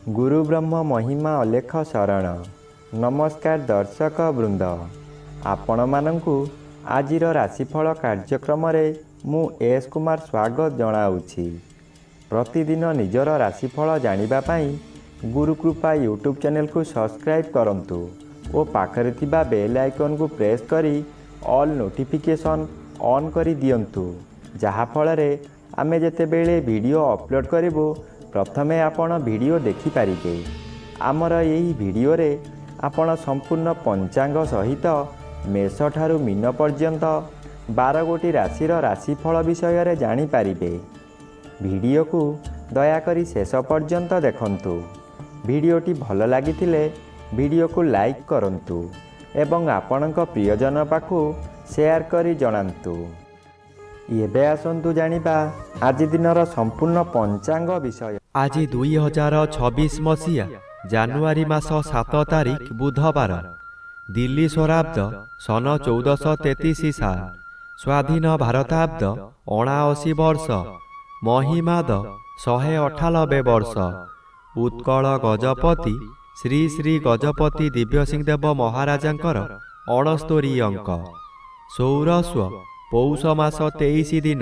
गुरु ब्रह्म महिमा अलेख शरण। नमस्कार दर्शक वृंद, आपण मानंकु आजिर राशिफल कार्यक्रम मु एस कुमार स्वागत जनाऊँगी। प्रतिदिन निजर राशिफल जानिबा पाई गुरुकृपा यूट्यूब चैनल को सब्सक्राइब करंतु और पाखरे थिबा बेल आइकन को प्रेस करी ऑल नोटिफिकेशन ऑन करी दियंतु, जहा फଳରେ आमे जेतेबेले वीडियो अपलोड करिवो प्रथमे आपण वीडियो देखि पारिबे। आमर यही वीडियो रे आपण संपूर्ण पंचांग सहित मेष ठारू मीन पर्यंत 12 गोटी राशिर राशिफल विषय रे जानि पारिबे। वीडियो को दयाकरी शेष पर्यंत देखंतु। वीडियोटी भल लागिथिले वीडियो को लाइक करंतु एवं आपणक प्रियजन पाखु शेयर करी जणांतु। एबे आसंतु जानिबा आज दिनर संपूर्ण पंचांग विषय। आज 2026 मसीहा जानुआरी मास 7 तारिख बुधवार, दिल्ली स्वराब्द सन 1433 साल, स्वाधीन भारताब्द 79 वर्ष, महिमाद 198 वर्ष। उत्कल गजपति श्री श्री गजपति दिव्यसिंहदेव महाराजांकर 69 अंक। सौरस्व पौष मास 23 दिन,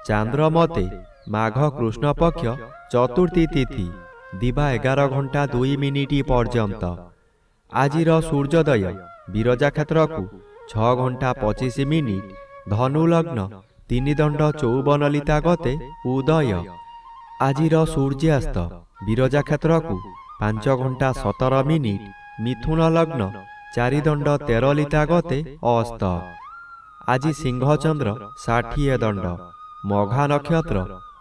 चांद्रमते माघ कृष्ण पक्ष चतुर्थी तिथि, दिवा 11 घंटा 2 मिनिट पर्यंत। आजिर सूर्योदय विरजा क्षेत्र को 6 घंटा 25 मिनिट, धनु लग्न 3 दंड 54 लिता गते उदय। आजिर सूर्यास्त विरजा क्षेत्र को 5 घंटा 17 मिनिट, मिथुन लग्न 4 दंड 13 लिता गते अस्त। आज सिंह चंद्र 60 दंड, मघा नक्षत्र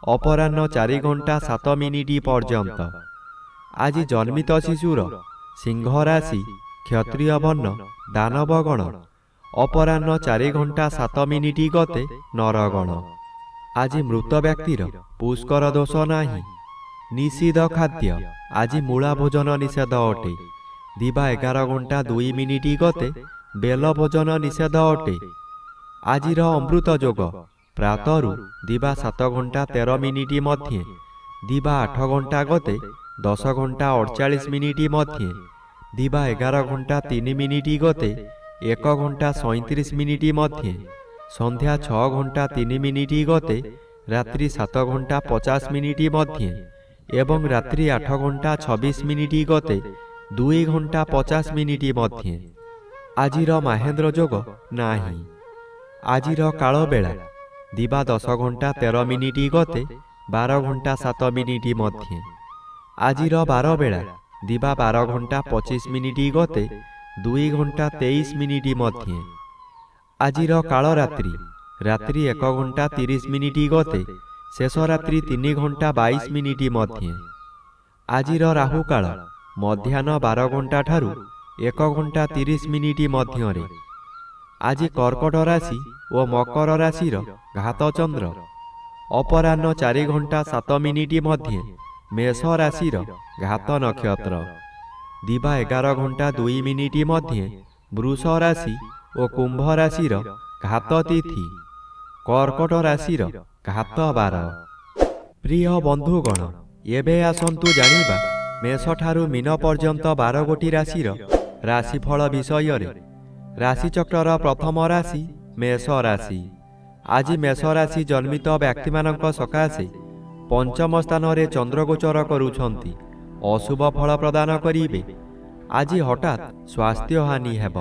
अपराह्न 4 घंटा 7 मिनिट पर्यंत। आज जन्मित शिशुर सिंह राशि, क्षत्रिय वर्ण, दानवगण, अपराह्न 4 घंटा 7 मिनिट गते नरगण। आज मृत व्यक्तिर पुष्कर दोष नाही। निषिद्ध खाद्य आज मूला भोजन निषेध अटे। दिवा 11 घंटा 2 मिनिट गते बेल भोजन निषेध अटे। आजिर अमृत जोग प्रातरु दिवा 7 घंटा 13 मिनिट मध्य, दिवा 8 घंटा गते 10 घंटा 48 मिनिट मध्य, दिवा 11 घंटा 3 मिनिट गते 1 घंटा 37 मिनिट मध्य, संध्या 6 घंटा 3 मिनिट गते रात्रि 7 घंटा 50 मिनिट मध्य एवं रात्रि 8 घंटा 26 मिनिट गते 2 घंटा 50 मिनिट मध्य। आजिर महेंद्र जोग नाही। आजिर काल बेला दिवा 10 घंटा 13 मिनिट गते 12 घंटा 7 मिनिट मध्य। आजिर 12 बेला दिवा 12 घंटा 25 मिनिट गते 2 घंटा 23 मिनिट मध्य। आजिर काल रात्रि रात्रि 1 घंटा 30 मिनिट गते शेष रात्रि 3 घंटा 22 मिनिट मध्य। आजिर राहु काल मध्याह्न 12 घंटा ठारू 1 घंटा 30 मिनिट मध्य। आज कर्कट राशि और मकर राशि घात चंद्र अपराह्न 4 घंटा 7 मिनिट मध्य, मेष राशि घात नक्षत्र दिवा 11 घंटा 2 मिनिट मध्य, वृष राशि और कुंभ राशि घात तिथि, कर्कट राशि घात 12। प्रिय बंधुगण, एबे आसंतु जानिबा मेष ठारू मीन पर्यंत 12 गोटी राशि राशिफल विषय रे। राशिचक्र प्रथम राशि मेष राशि। आज मेष राशि जन्मित व्यक्ति मानक सकाशे पंचम स्थान रे चंद्र गोचर करुछंती, अशुभ फल प्रदान करिवे। आज हठात स्वास्थ्य हानि हेब।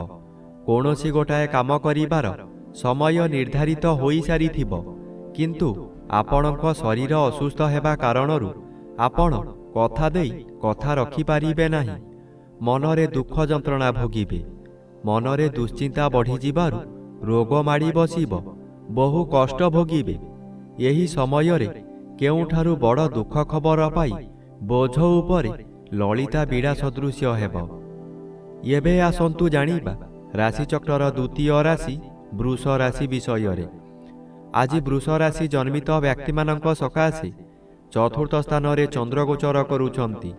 कोनोसी गोटाए काम करिबार समय निर्धारित होई सारिथिबो, किंतु आपणक शरीर असुस्थ हेबा कारणरू आपण कथा देई कथा रखि पारिबे नाही। मनरे दुख जंत्रणा भोगिबे। मनरे दुश्चिंता बढ़ी जिबारु रोग माड़ी बसिब, बहु कष्ट भोगिबे। यही समय रे केउठारु बड़ दुख खबर पाई बोझ उपरे ललिता बीड़ा सदृश्य हेब। एबे आसंतु जानिबा राशिचक्रर द्वितीय राशि वृष राशि विषय रे। आज वृष राशि जन्मित व्यक्ति मानक सकाशे चतुर्थ स्थान रे चंद्र गोचर करुछंती।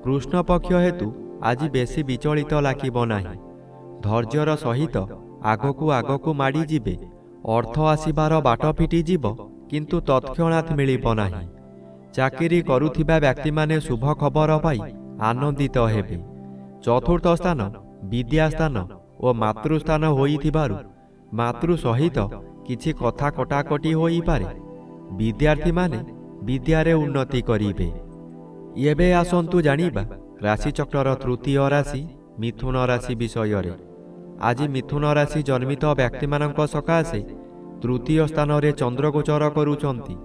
कृष्ण पक्ष हेतु आज बेसी विचलित लागिब नाही। धैर्यर सहित आगकू आगकू माड़ी जिबे। अर्थ आसिबार बाट फिटी जिब, किंतु तत्क्षणात् मिलिब नाही। ଚାକିରି କରୁଥିବା ବ୍ୟକ୍ତିମାନେ ଶୁଭ ଖବର ପାଇ ଆନନ୍ଦିତ ହେବେ। ଚତୁର୍ଥ ସ୍ଥାନ ବିଦ୍ୟାସ୍ଥାନ ଓ ମାତୃସ୍ଥାନ ହୋଇଥିବାରୁ ମାତୃ ସହିତ କିଛି କଥା କଟାକଟି ହୋଇପାରେ। ବିଦ୍ୟାର୍ଥୀମାନେ ବିଦ୍ୟାରେ ଉନ୍ନତି କରିବେ। ଏବେ ଆସନ୍ତୁ ଜାଣିବା ରାଶିଚକ୍ରର ତୃତୀୟ ରାଶି ମିଥୁନ ରାଶି ବିଷୟରେ। ଆଜି ମିଥୁନ ରାଶି ଜନ୍ମିତ ବ୍ୟକ୍ତିମାନଙ୍କ ସକାଶେ ତୃତୀୟ ସ୍ଥାନରେ ଚନ୍ଦ୍ରଗୋଚର କରୁଛନ୍ତି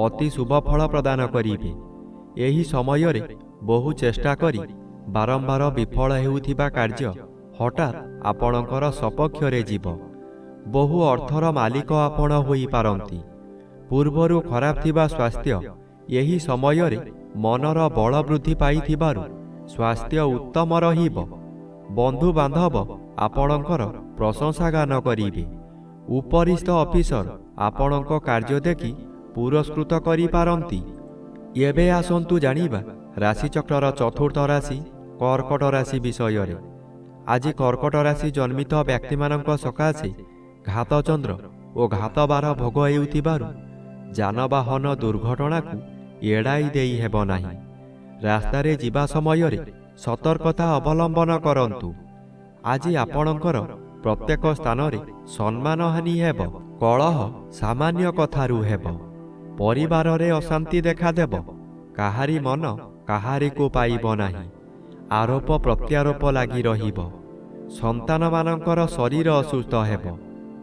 ଅତି ଶୁଭ ଫଳ ପ୍ରଦାନ କରିବେ। ଏହି ସମୟରେ ବହୁ ଚେଷ୍ଟା କରି ବାରମ୍ବାର ବିଫଳ ହେଉଥିବା କାର୍ଯ୍ୟ ହଠାତ୍ ଆପଣଙ୍କର ସପକ୍ଷରେ ଯିବ। ବହୁ ଅର୍ଥର ମାଲିକ ଆପଣ ହୋଇପାରନ୍ତି। ପୂର୍ବରୁ ଖରାପ ଥିବା ସ୍ୱାସ୍ଥ୍ୟ ଏହି ସମୟରେ ମନର ବଳ ବୃଦ୍ଧି ପାଇଥିବାରୁ ସ୍ୱାସ୍ଥ୍ୟ ଉତ୍ତମ ରହିବ। ବନ୍ଧୁବାନ୍ଧବ ଆପଣଙ୍କର ପ୍ରଶଂସା ଗାନ କରିବେ। ଉପରିସ୍ଥ ଅଫିସର ଆପଣଙ୍କ କାର୍ଯ୍ୟ ଦେଖି ପୁରସ୍କୃତ କରିପାରନ୍ତି। ଏବେ ଆସନ୍ତୁ ଜାଣିବା ରାଶିଚକ୍ରର ଚତୁର୍ଥ ରାଶି କର୍କଟ ରାଶି ବିଷୟରେ। ଆଜି କର୍କଟ ରାଶି ଜନ୍ମିତ ବ୍ୟକ୍ତିମାନଙ୍କ ସକାଶେ ଘାତଚନ୍ଦ୍ର ଓ ଘାତବାର ଭୋଗ ହେଉଥିବାରୁ ଯାନବାହନ ଦୁର୍ଘଟଣାକୁ ଏଡ଼ାଇ ଦେଇ ହେବ ନାହିଁ। ରାସ୍ତାରେ ଯିବା ସମୟରେ ସତର୍କତା ଅବଲମ୍ବନ କରନ୍ତୁ। ଆଜି ଆପଣଙ୍କର ପ୍ରତ୍ୟେକ ସ୍ଥାନରେ ସମ୍ମାନହାନି ହେବ। କଳହ ସାମାନ୍ୟ କଥାରୁ ହେବ। ପରିବାରରେ ଅଶାନ୍ତି ଦେଖାଦେବ। କାହାରି ମନ କାହାରିକୁ ପାଇବ ନାହିଁ। ଆରୋପ ପ୍ରତ୍ୟାରୋପ ଲାଗି ରହିବ। ସନ୍ତାନମାନଙ୍କର ଶରୀର ଅସୁସ୍ଥ ହେବ।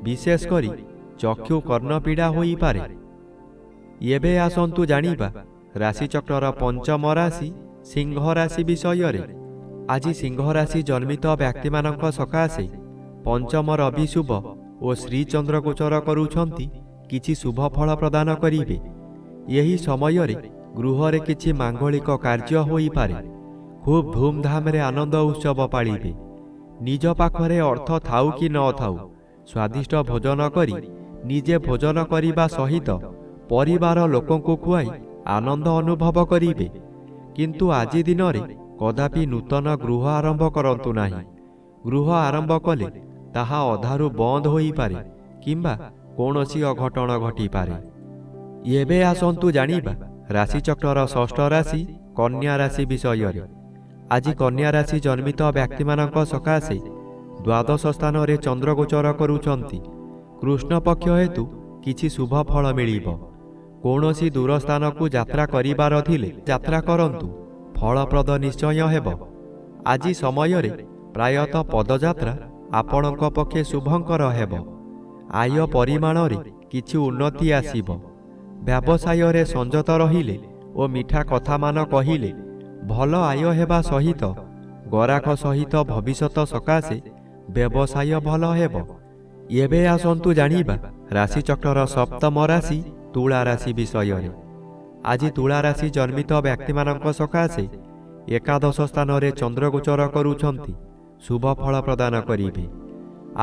ବିଶେଷ କରି ଚକ୍ଷୁ କର୍ଣ୍ଣପୀଡ଼ା ହୋଇପାରେ। ଏବେ ଆସନ୍ତୁ ଜାଣିବା ରାଶିଚକ୍ରର ପଞ୍ଚମ ରାଶି ସିଂହ ରାଶି ବିଷୟରେ। ଆଜି ସିଂହ ରାଶି ଜନ୍ମିତ ବ୍ୟକ୍ତିମାନଙ୍କ ସକାଶେ ପଞ୍ଚମ ରବି ଶୁଭ ଓ ଶ୍ରୀଚନ୍ଦ୍ର ଗୋଚର କରୁଛନ୍ତି କିଛି ଶୁଭ ଫଳ ପ୍ରଦାନ କରିବେ। ଏହି ସମୟରେ ଗୃହରେ କିଛି ମାଙ୍ଗଳିକ କାର୍ଯ୍ୟ ହୋଇପାରେ। ଖୁବ୍ ଧୁମଧାମରେ ଆନନ୍ଦ ଉତ୍ସବ ପାଳିବେ। ନିଜ ପାଖରେ ଅର୍ଥ ଥାଉ କି ନ ଥାଉ ସ୍ୱାଦିଷ୍ଟ ଭୋଜନ କରି ନିଜେ ଭୋଜନ କରିବା ସହିତ ପରିବାର ଲୋକଙ୍କୁ ଖୁଆଇ ଆନନ୍ଦ ଅନୁଭବ କରିବେ। କିନ୍ତୁ ଆଜି ଦିନରେ କଦାପି ନୂତନ ଗୃହ ଆରମ୍ଭ କରନ୍ତୁ ନାହିଁ। ଗୃହ ଆରମ୍ଭ କଲେ ତାହା ଅଧାରୁ ବନ୍ଦ ହୋଇପାରେ କିମ୍ବା କୌଣସି ଅଘଟଣ ଘଟିପାରେ। ଏବେ ଆସନ୍ତୁ ଜାଣିବା ରାଶିଚକ୍ରର ଷଷ୍ଠ ରାଶି କନ୍ୟା ରାଶି ବିଷୟରେ। ଆଜି କନ୍ୟା ରାଶି ଜନ୍ମିତ ବ୍ୟକ୍ତିମାନଙ୍କ ସକାଶେ ଦ୍ୱାଦଶ ସ୍ଥାନରେ ଚନ୍ଦ୍ରଗୋଚର କରୁଛନ୍ତି। କୃଷ୍ଣପକ୍ଷ ହେତୁ କିଛି ଶୁଭ ଫଳ ମିଳିବ। କୌଣସି ଦୂର ସ୍ଥାନକୁ ଯାତ୍ରା କରିବାର ଥିଲେ ଯାତ୍ରା କରନ୍ତୁ। ଫଳପ୍ରଦ ନିଶ୍ଚୟ ହେବ। ଆଜି ସମୟରେ ପ୍ରାୟତଃ ପଦଯାତ୍ରା ଆପଣଙ୍କ ପକ୍ଷେ ଶୁଭଙ୍କର ହେବ। ଆୟ ପରିମାଣରେ କିଛି ଉନ୍ନତି ଆସିବ। ବ୍ୟବସାୟରେ ସଂଯତ ରହିଲେ ଓ ମିଠା କଥାମାନ କହିଲେ ଭଲ ଆୟ ହେବା ସହିତ ଗରାଖ ସହିତ ଭବିଷ୍ୟତ ସକାଶେ ବ୍ୟବସାୟ ଭଲ ହେବ। ଏବେ ଆସନ୍ତୁ ଜାଣିବା ରାଶିଚକ୍ରର ସପ୍ତମ ରାଶି ତୁଳା ରାଶି ବିଷୟରେ। ଆଜି ତୁଳା ରାଶି ଜନ୍ମିତ ବ୍ୟକ୍ତିମାନଙ୍କ ସକାଶେ ଏକାଦଶ ସ୍ଥାନରେ ଚନ୍ଦ୍ରଗୋଚର କରୁଛନ୍ତି ଶୁଭ ଫଳ ପ୍ରଦାନ କରିବେ।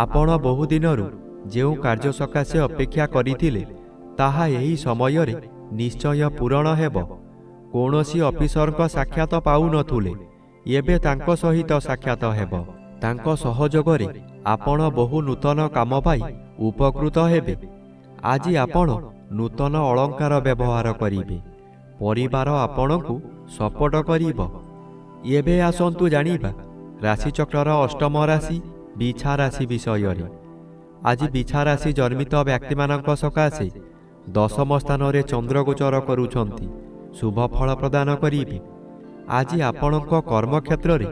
ଆପଣ ବହୁଦିନରୁ ଯେଉଁ କାର୍ଯ୍ୟ ସକାଶେ ଅପେକ୍ଷା କରିଥିଲେ ତାହା ଏହି ସମୟରେ ନିଶ୍ଚୟ ପୂରଣ ହେବ। କୌଣସି ଅଫିସରଙ୍କ ସାକ୍ଷାତ ପାଉନଥିଲେ ଏବେ ତାଙ୍କ ସହିତ ସାକ୍ଷାତ ହେବ। ତାଙ୍କ ସହଯୋଗରେ ଆପଣ ବହୁ ନୂତନ କାମ ପାଇ ଉପକୃତ ହେବେ। ଆଜି ଆପଣ ନୂତନ ଅଳଙ୍କାର ବ୍ୟବହାର କରିବେ। ପରିବାର ଆପଣଙ୍କୁ ସପୋର୍ଟ କରିବ। ଏବେ ଆସନ୍ତୁ ଜାଣିବା ରାଶିଚକ୍ରର ଅଷ୍ଟମ ରାଶି ବିଛା ରାଶି ବିଷୟରେ। ଆଜି ବିଛା ରାଶି ଜନ୍ମିତ ବ୍ୟକ୍ତିମାନଙ୍କ ସକାଶେ ଦଶମ ସ୍ଥାନରେ ଚନ୍ଦ୍ରଗୋଚର କରୁଛନ୍ତି ଶୁଭ ଫଳ ପ୍ରଦାନ କରିବେ। ଆଜି ଆପଣଙ୍କ କର୍ମକ୍ଷେତ୍ରରେ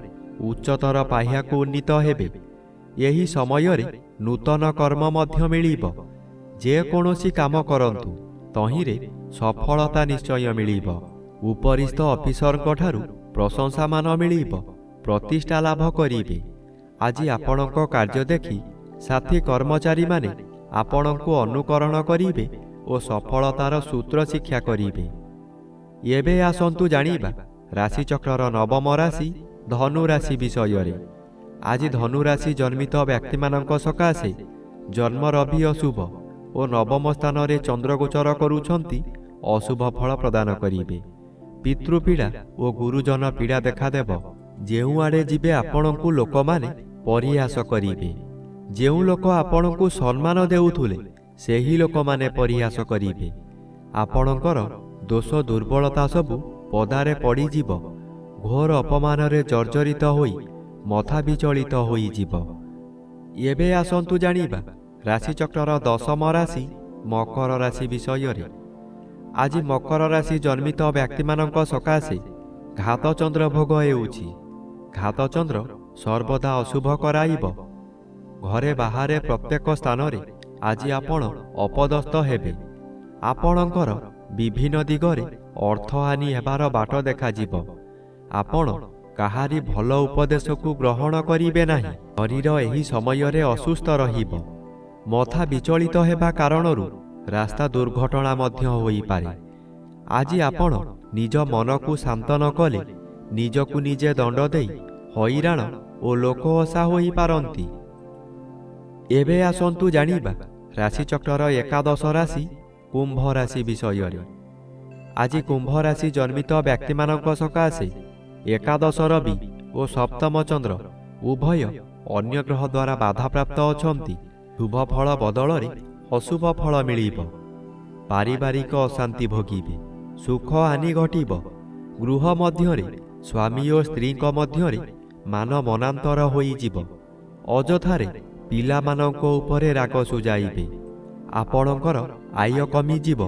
ଉଚ୍ଚତର ପାହ୍ୟାକୁ ଉନ୍ନୀତ ହେବେ। ଏହି ସମୟରେ ନୂତନ କର୍ମ ମଧ୍ୟ ମିଳିବ। ଯେକୌଣସି କାମ କରନ୍ତୁ ତହିଁରେ ସଫଳତା ନିଶ୍ଚୟ ମିଳିବ। ଉପରିସ୍ଥ ଅଫିସରଙ୍କ ଠାରୁ ପ୍ରଶଂସାମାନ ମିଳିବ। ପ୍ରତିଷ୍ଠା ଲାଭ କରିବେ। ଆଜି ଆପଣଙ୍କ କାର୍ଯ୍ୟ ଦେଖି ସାଥୀ କର୍ମଚାରୀମାନେ ଆପଣଙ୍କୁ ଅନୁକରଣ କରିବେ ଓ ସଫଳତାର ସୂତ୍ର ଶିକ୍ଷା କରିବେ। ଏବେ ଆସନ୍ତୁ ଜାଣିବା ରାଶିଚକ୍ରର ନବମ ରାଶି ଧନୁ ରାଶି ବିଷୟରେ। ଆଜି ଧନୁ ରାଶି ଜନ୍ମିତ ବ୍ୟକ୍ତିମାନଙ୍କ ସକାଶେ ଜନ୍ମ ରବି ଅଶୁଭ ଓ ନବମ ସ୍ଥାନରେ ଚନ୍ଦ୍ରଗୋଚର କରୁଛନ୍ତି ଅଶୁଭ ଫଳ ପ୍ରଦାନ କରିବେ। ପିତୃପୀଡ଼ା ଓ ଗୁରୁଜନ ପୀଡ଼ା ଦେଖାଦେବ। ଯେଉଁଆଡ଼େ ଯିବେ ଆପଣଙ୍କୁ ଲୋକମାନେ ପରିହାସ କରିବେ। ଯେଉଁ ଲୋକ ଆପଣଙ୍କୁ ସମ୍ମାନ ଦେଉଥିଲେ ସେହି ଲୋକମାନେ ପରିହାସ କରିବେ। ଆପଣଙ୍କର ଦୋଷ ଦୁର୍ବଳତା ସବୁ ପଦାରେ ପଡ଼ିଯିବ। ଘୋର ଅପମାନରେ ଜର୍ଜରିତ ହୋଇ ମଥା ବିଚଳିତ ହୋଇଯିବ। ଏବେ ଆସନ୍ତୁ ଜାଣିବା ରାଶିଚକ୍ରର ଦଶମ ରାଶି ମକର ରାଶି ବିଷୟରେ। ଆଜି ମକର ରାଶି ଜନ୍ମିତ ବ୍ୟକ୍ତିମାନଙ୍କ ସକାଶେ ଘାତଚନ୍ଦ୍ର ଭୋଗ ହେଉଛି। ଘାତଚନ୍ଦ୍ର ସର୍ବଦା ଅଶୁଭ କରାଇବ। ଘରେ ବାହାରେ ପ୍ରତ୍ୟେକ ସ୍ଥାନରେ ଆଜି ଆପଣ ଅପଦସ୍ଥ ହେବେ। ଆପଣଙ୍କର ବିଭିନ୍ନ ଦିଗରେ ଅର୍ଥହାନି ହେବାର ବାଟ ଦେଖାଯିବ। ଆପଣ କାହାରି ଭଲ ଉପଦେଶକୁ ଗ୍ରହଣ କରିବେ ନାହିଁ। ଶରୀର ଏହି ସମୟରେ ଅସୁସ୍ଥ ରହିବ। ମଥା ବିଚଳିତ ହେବା କାରଣରୁ ରାସ୍ତା ଦୁର୍ଘଟଣା ମଧ୍ୟ ହୋଇପାରେ। ଆଜି ଆପଣ ନିଜ ମନକୁ ଶାନ୍ତ ନ କଲେ ନିଜକୁ ନିଜେ ଦଣ୍ଡ ଦେଇ ହଇରାଣ ଓ ଲୋକହସା ହୋଇପାରନ୍ତି। ଏବେ ଆସନ୍ତୁ ଜାଣିବା ରାଶିଚକ୍ରର ଏକାଦଶ ରାଶି କୁମ୍ଭ ରାଶି ବିଷୟରେ। ଆଜି କୁମ୍ଭ ରାଶି ଜନ୍ମିତ ବ୍ୟକ୍ତିମାନଙ୍କ ସକାଶେ ଏକାଦଶ ରବି ଓ ସପ୍ତମ ଚନ୍ଦ୍ର ଉଭୟ ଅନ୍ୟ ଗ୍ରହ ଦ୍ୱାରା ବାଧାପ୍ରାପ୍ତ ଅଛନ୍ତି। ଶୁଭ ଫଳ ବଦଳରେ ଅଶୁଭ ଫଳ ମିଳିବ। ପାରିବାରିକ ଅଶାନ୍ତି ଭୋଗିବେ। ସୁଖ ହାନି ଘଟିବ। ଗୃହ ମଧ୍ୟରେ ସ୍ୱାମୀ ଓ ସ୍ତ୍ରୀଙ୍କ ମଧ୍ୟରେ ମାନ ମନାନ୍ତର ହୋଇଯିବ। ଅଯଥାରେ ପିଲାମାନଙ୍କ ଉପରେ ରାଗ ସୁଝାଇବେ। ଆପଣଙ୍କର ଆୟ କମିଯିବ।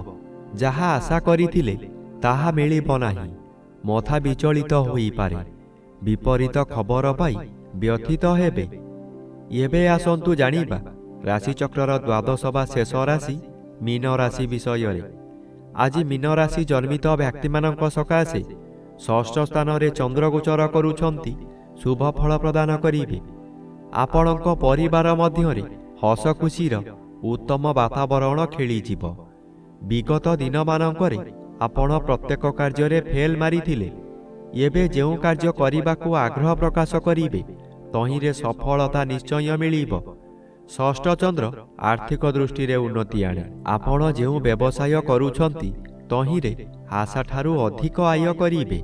ଯାହା ଆଶା କରିଥିଲେ ତାହା ମିଳିବ ନାହିଁ। ମଥା ବିଚଳିତ ହୋଇପାରେ। ବିପରୀତ ଖବର ପାଇ ବ୍ୟଥିତ ହେବେ। ଏବେ ଆସନ୍ତୁ ଜାଣିବା ରାଶିଚକ୍ରର ଦ୍ୱାଦଶ ବା ଶେଷ ରାଶି ମୀନ ରାଶି ବିଷୟରେ। ଆଜି ମୀନ ରାଶି ଜନ୍ମିତ ବ୍ୟକ୍ତିମାନଙ୍କ ସକାଶେ ଷଷ୍ଠ ସ୍ଥାନରେ ଚନ୍ଦ୍ର ଗୋଚର କରୁଛନ୍ତି। ଶୁଭ ଫଳ ପ୍ରଦାନ କରିବେ। ଆପଣଙ୍କ ପରିବାର ମଧ୍ୟରେ ହସ ଖୁସିର ଉତ୍ତମ ବାତାବରଣ ଖେଳିଯିବ। ବିଗତ ଦିନମାନଙ୍କରେ ଆପଣ ପ୍ରତ୍ୟେକ କାର୍ଯ୍ୟରେ ଫେଲ୍ ମାରିଥିଲେ। ଏବେ ଯେଉଁ କାର୍ଯ୍ୟ କରିବାକୁ ଆଗ୍ରହ ପ୍ରକାଶ କରିବେ ତହିଁରେ ସଫଳତା ନିଶ୍ଚୟ ମିଳିବ। ଷଷ୍ଠ ଚନ୍ଦ୍ର ଆର୍ଥିକ ଦୃଷ୍ଟିରେ ଉନ୍ନତି ଆଣେ। ଆପଣ ଯେଉଁ ବ୍ୟବସାୟ କରୁଛନ୍ତି ତହିଁରେ ଆଶାଠାରୁ ଅଧିକ ଆୟ କରିବେ।